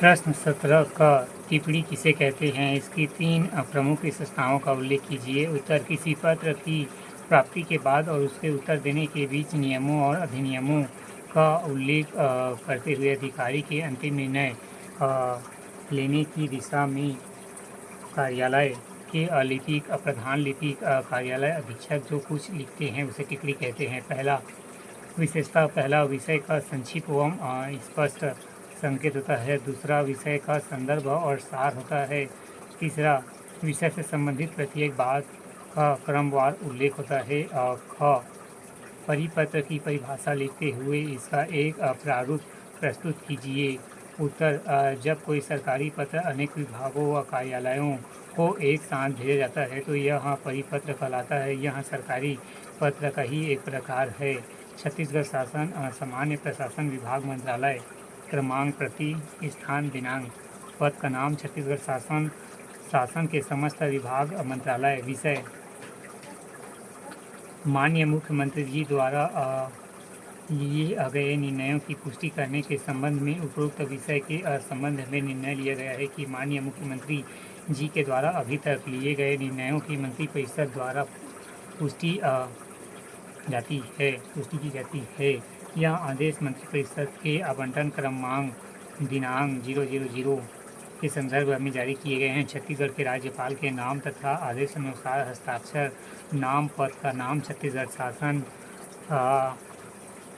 प्रश्न 17 का टिप्पणी किसे कहते हैं? इसकी 3 प्रमुख विशेषताओं का उल्लेख कीजिए। उत्तर: किसी पत्र की प्राप्ति के बाद और उसके उत्तर देने के बीच नियमों और अधिनियमों का उल्लेख करते हुए अधिकारी के अंतिम निर्णय लेने की दिशा में कार्यालय के लिपिक, प्रधान लिपिक, कार्यालय अधीक्षक जो कुछ लिखते हैं उसे टिप्पणी कहते हैं। पहला विषय का संक्षिप्त एवं स्पष्ट संकेत होता है। दूसरा, विषय का संदर्भ और सार होता है। तीसरा, विषय से संबंधित प्रत्येक बात का क्रमवार उल्लेख होता है। ख, परिपत्र की परिभाषा लिखते हुए इसका एक प्रारूप प्रस्तुत कीजिए। उत्तर: जब कोई सरकारी पत्र अनेक विभागों व कार्यालयों को एक साथ भेजा जाता है तो यह परिपत्र कहलाता है। यह सरकारी पत्र का ही एक प्रकार है। छत्तीसगढ़ शासन, सामान्य प्रशासन विभाग, मंत्रालय, क्रमांक, प्रति स्थान, दिनांक। पद का नाम: छत्तीसगढ़ शासन के समस्त विभाग, मंत्रालय। विषय: माननीय मुख्यमंत्री जी द्वारा लिए गए निर्णयों की पुष्टि करने के संबंध में उपरोक्त विषय के संबंध में निर्णय लिया गया है कि माननीय मुख्यमंत्री जी के द्वारा अभी तक लिए गए निर्णयों की मंत्रिपरिषद द्वारा पुष्टि की जाती है। यह आदेश मंत्रिपरिषद के आवंटन क्रमांक दिनांक 000 के संदर्भ में जारी किए गए हैं। छत्तीसगढ़ के राज्यपाल के नाम तथा आदेश अनुसार हस्ताक्षर नाम। पद का नाम: छत्तीसगढ़ शासन।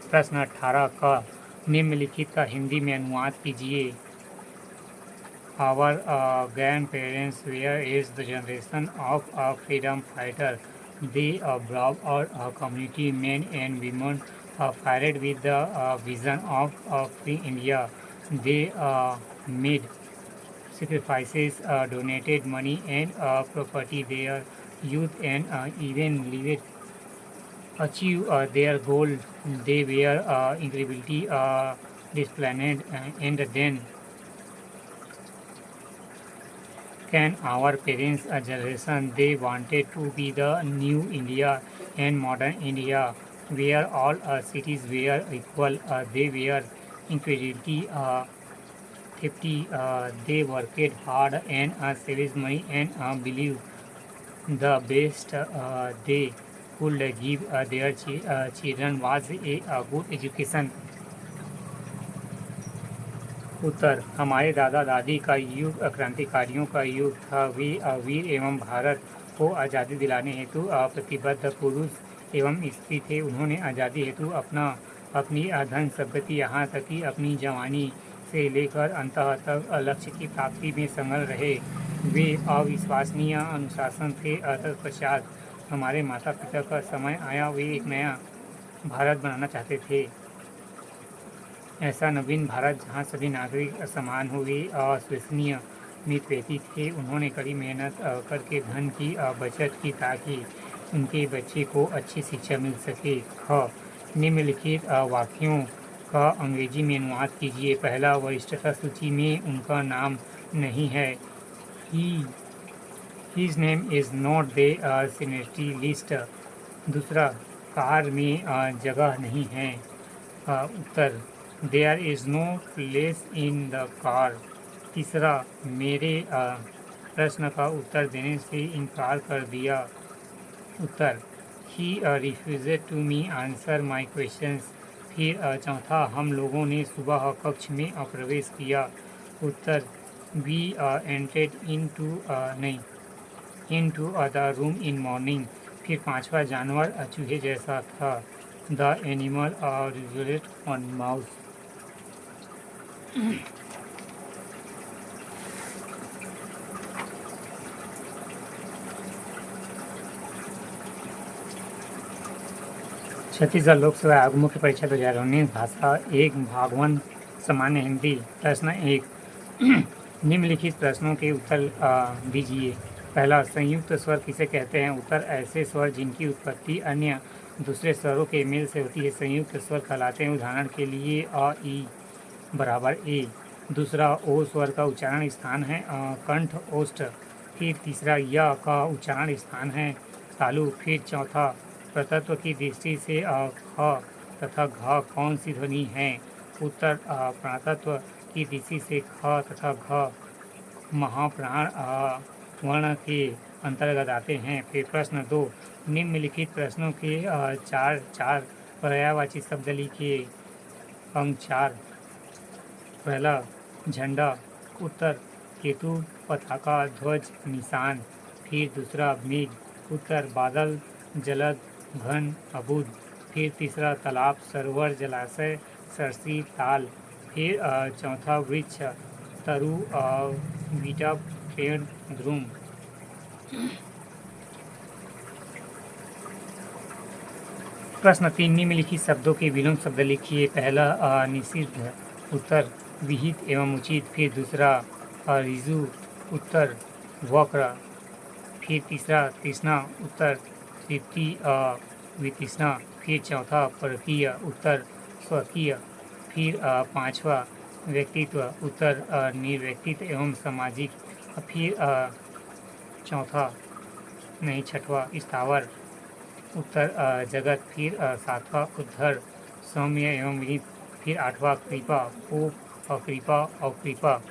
प्रश्न 18 का निम्नलिखित का हिंदी में अनुवाद कीजिए। Our grandparents were is the generation of a freedom fighter. They brought our community men and women fired with the vision of free India. They made sacrifices, donated money and property. Their youth and even lived achieve their goal. They were incredibly disciplined and then can our parents' generation, they wanted to be the new India and modern India, where all cities were equal. They were incredibly thrifty. They worked hard and saved money and believed the best they could give their children was a good education. उत्तर: हमारे दादा दादी का युग क्रांतिकारियों का युग था। वे वीर एवं भारत को आज़ादी दिलाने हेतु प्रतिबद्ध पुरुष एवं स्त्री थे। उन्होंने आज़ादी हेतु अपनी धन संपत्ति यहाँ तक कि अपनी जवानी से लेकर अंत तक लक्ष्य की प्राप्ति में संलग्न रहे। वे अविश्वसनीय अनुशासन थे। तत्पश्चात हमारे माता पिता का समय आया। वे एक नया भारत बनाना चाहते थे, ऐसा नवीन भारत जहां सभी नागरिक समान हो। वे अविश्वसनीय मितव्ययी थे। उन्होंने कड़ी मेहनत करके धन की बचत की ताकि उनके बच्चे को अच्छी शिक्षा मिल सके। ख, निम्नलिखित वाक्यों का अंग्रेजी में अनुवाद कीजिए। पहला, वरिष्ठता सूची में उनका नाम नहीं है। His name is not the seniority list. दूसरा, कार में जगह नहीं है। उत्तर: There is no place in the car. तीसरा, मेरे प्रश्न का उत्तर देने से इनकार कर दिया। उत्तर: He refused to me answer my questions. फिर चौथा, हम लोगों ने सुबह कक्ष में प्रवेश किया। उत्तर: We entered into the room in morning. फिर पांचवा, जानवर चूहे जैसा था। The animal resembled a mouse. Chhattisgarh लोक सेवा आयोग मुख्य परीक्षा 2019 भाषा 1 भाग 1 सामान्य हिंदी। प्रश्न 1 निम्नलिखित प्रश्नों के उत्तर दीजिए। पहला, संयुक्त स्वर किसे कहते हैं? उत्तर: ऐसे स्वर जिनकी उत्पत्ति अन्य दूसरे स्वरों के मेल से होती है संयुक्त स्वर कहलाते हैं। उदाहरण के लिए अ, ई बराबर ए। दूसरा, ओ स्वर का उच्चारण स्थान है कंठ ओष्ठ। फिर तीसरा, य का उच्चारण स्थान है तालु। फिर चौथा, प्रतत्व की दृष्टि से ख तथा घ कौन सी ध्वनि है? उत्तर: प्रातत्व की दृष्टि से ख तथा घ महाप्राण वर्ण के अंतर्गत आते हैं। फिर प्रश्न 2, निम्नलिखित प्रश्नों के चार पर्यायवाची शब्द लिखिए। अंक 4, पहला झंडा, उत्तर केतु, पताका, ध्वज, निशान। फिर दूसरा मेघ, उत्तर बादल, जलद, घन, अबुध। फिर तीसरा तालाब, सरोवर, जलाशय, सरसी, ताल। फिर चौथा वृक्ष, तरु, बीटा, पेड़, ध्रुम। प्रश्न 3, निम्नलिखित शब्दों के विलोम शब्द लिखिए। पहला निषिद्ध, उत्तर विहित एवं उचित। फिर दूसरा ऋजु, उत्तर वक्र। फिर तीसरा तृष्णा, उत्तर तृप्ति वितृष्णा। फिर चौथा परकीय, उत्तर स्वकीय। फिर पांचवा व्यक्तित्व, उत्तर निर्व्यक्तित्व एवं सामाजिक। फिर छठवा स्थावर, उत्तर जगत। फिर सातवां उद्धर, सौम्य एवं विनीत। फिर आठवां कृपा, कोप, अकृपा, अकृपा।